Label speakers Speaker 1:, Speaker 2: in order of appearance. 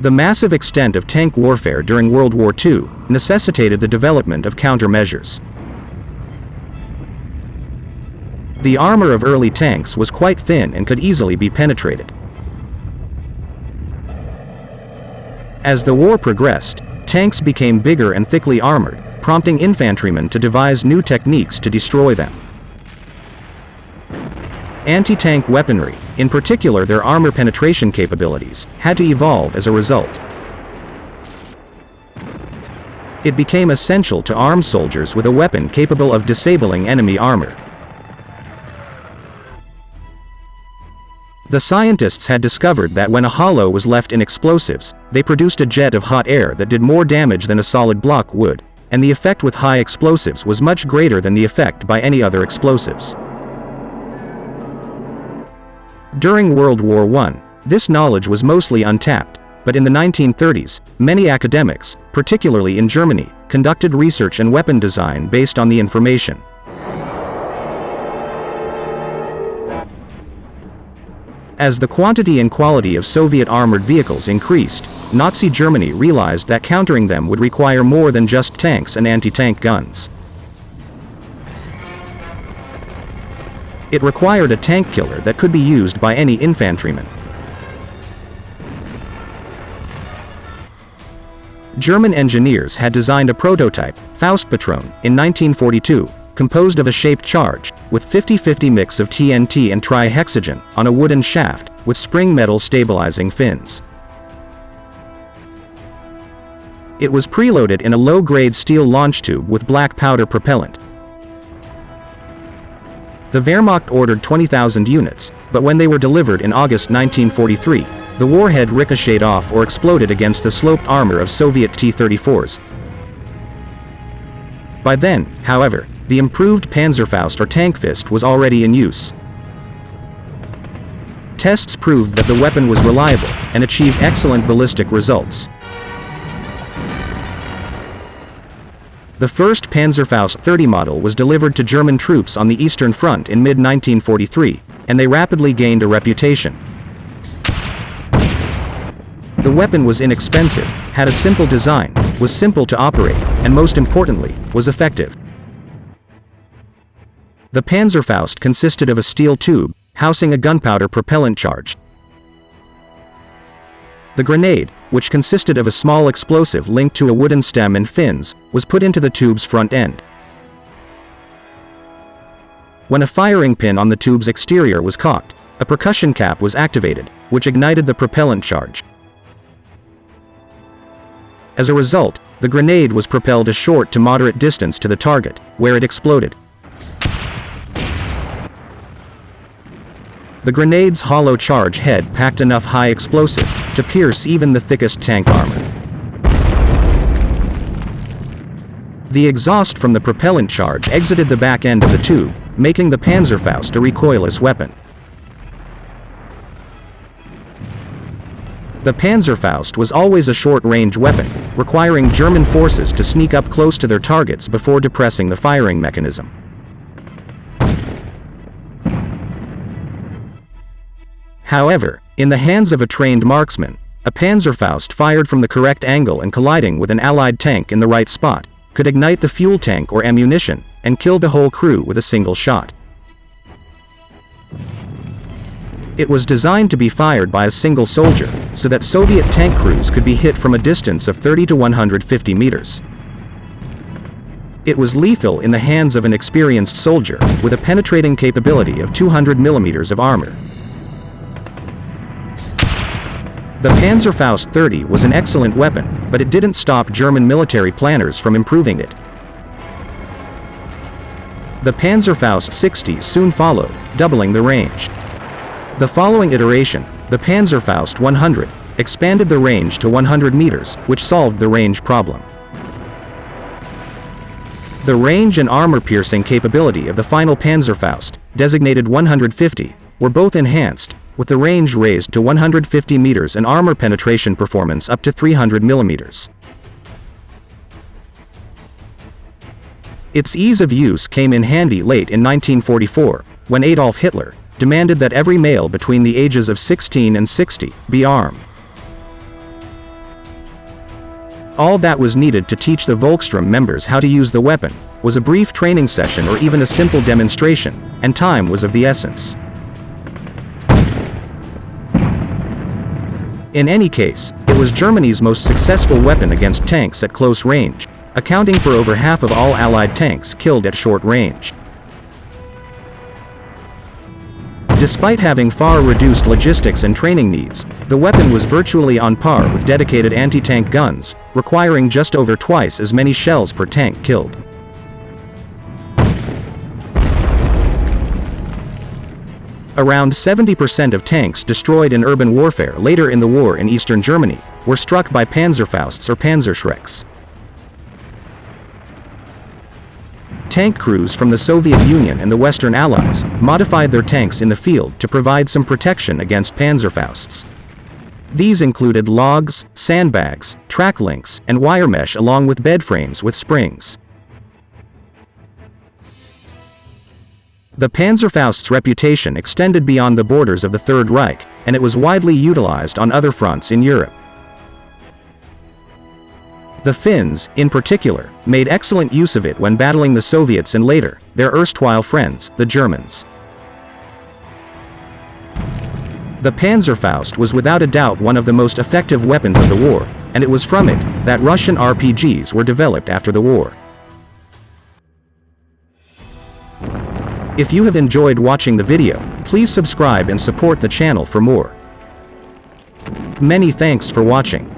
Speaker 1: The massive extent of tank warfare during World War II necessitated the development of countermeasures. The armor of early tanks was quite thin and could easily be penetrated. As the war progressed, tanks became bigger and thickly armored, prompting infantrymen to devise new techniques to destroy them. Anti-tank weaponry, in particular their armor penetration capabilities, had to evolve as a result. It became essential to arm soldiers with a weapon capable of disabling enemy armor. The scientists had discovered that when a hollow was left in explosives, they produced a jet of hot air that did more damage than a solid block would, and the effect with high explosives was much greater than the effect by any other explosives. During World War I, this knowledge was mostly untapped, but in the 1930s, many academics, particularly in Germany, conducted research and weapon design based on the information. As the quantity and quality of Soviet armored vehicles increased, Nazi Germany realized that countering them would require more than just tanks and anti-tank guns. It required a tank killer that could be used by any infantryman. German engineers had designed a prototype, Faustpatron, in 1942, composed of a shaped charge, with 50-50 mix of TNT and trihexogen, on a wooden shaft, with spring metal stabilizing fins. It was preloaded in a low-grade steel launch tube with black powder propellant. The Wehrmacht ordered 20,000 units, but when they were delivered in August 1943, the warhead ricocheted off or exploded against the sloped armor of Soviet T-34s. By then, however, the improved Panzerfaust or tank fist was already in use. Tests proved that the weapon was reliable and achieved excellent ballistic results. The first Panzerfaust 30 model was delivered to German troops on the Eastern Front in mid-1943, and they rapidly gained a reputation. The weapon was inexpensive, had a simple design, was simple to operate, and most importantly, was effective. The Panzerfaust consisted of a steel tube, housing a gunpowder propellant charge. The grenade, which consisted of a small explosive linked to a wooden stem and fins, was put into the tube's front end. When a firing pin on the tube's exterior was cocked, a percussion cap was activated, which ignited the propellant charge. As a result, the grenade was propelled a short to moderate distance to the target, where it exploded. The grenade's hollow charge head packed enough high explosive to pierce even the thickest tank armor. The exhaust from the propellant charge exited the back end of the tube, making the Panzerfaust a recoilless weapon. The Panzerfaust was always a short-range weapon, requiring German forces to sneak up close to their targets before depressing the firing mechanism. However, in the hands of a trained marksman, a Panzerfaust fired from the correct angle and colliding with an Allied tank in the right spot, could ignite the fuel tank or ammunition, and kill the whole crew with a single shot. It was designed to be fired by a single soldier, so that Soviet tank crews could be hit from a distance of 30 to 150 meters. It was lethal in the hands of an experienced soldier, with a penetrating capability of 200 millimeters of armor. The Panzerfaust 30 was an excellent weapon, but it didn't stop German military planners from improving it. The Panzerfaust 60 soon followed, doubling the range. The following iteration, the Panzerfaust 100, expanded the range to 100 meters, which solved the range problem. The range and armor-piercing capability of the final Panzerfaust, designated 150, were both enhanced, with the range raised to 150 meters and armor penetration performance up to 300 millimeters. Its ease of use came in handy late in 1944, when Adolf Hitler demanded that every male between the ages of 16 and 60 be armed. All that was needed to teach the Volkssturm members how to use the weapon was a brief training session or even a simple demonstration, and time was of the essence. In any case, it was Germany's most successful weapon against tanks at close range, accounting for over half of all Allied tanks killed at short range. Despite having far reduced logistics and training needs, the weapon was virtually on par with dedicated anti-tank guns, requiring just over twice as many shells per tank killed. Around 70% of tanks destroyed in urban warfare later in the war in eastern Germany were struck by Panzerfausts or Panzerschrecks. Tank crews from the Soviet Union and the Western Allies modified their tanks in the field to provide some protection against Panzerfausts. These included logs, sandbags, track links, and wire mesh along with bed frames with springs. The Panzerfaust's reputation extended beyond the borders of the Third Reich, and it was widely utilized on other fronts in Europe. The Finns, in particular, made excellent use of it when battling the Soviets and later, their erstwhile friends, the Germans. The Panzerfaust was without a doubt one of the most effective weapons of the war, and it was from it that Russian RPGs were developed after the war. If you have enjoyed watching the video, please subscribe and support the channel for more. Many thanks for watching.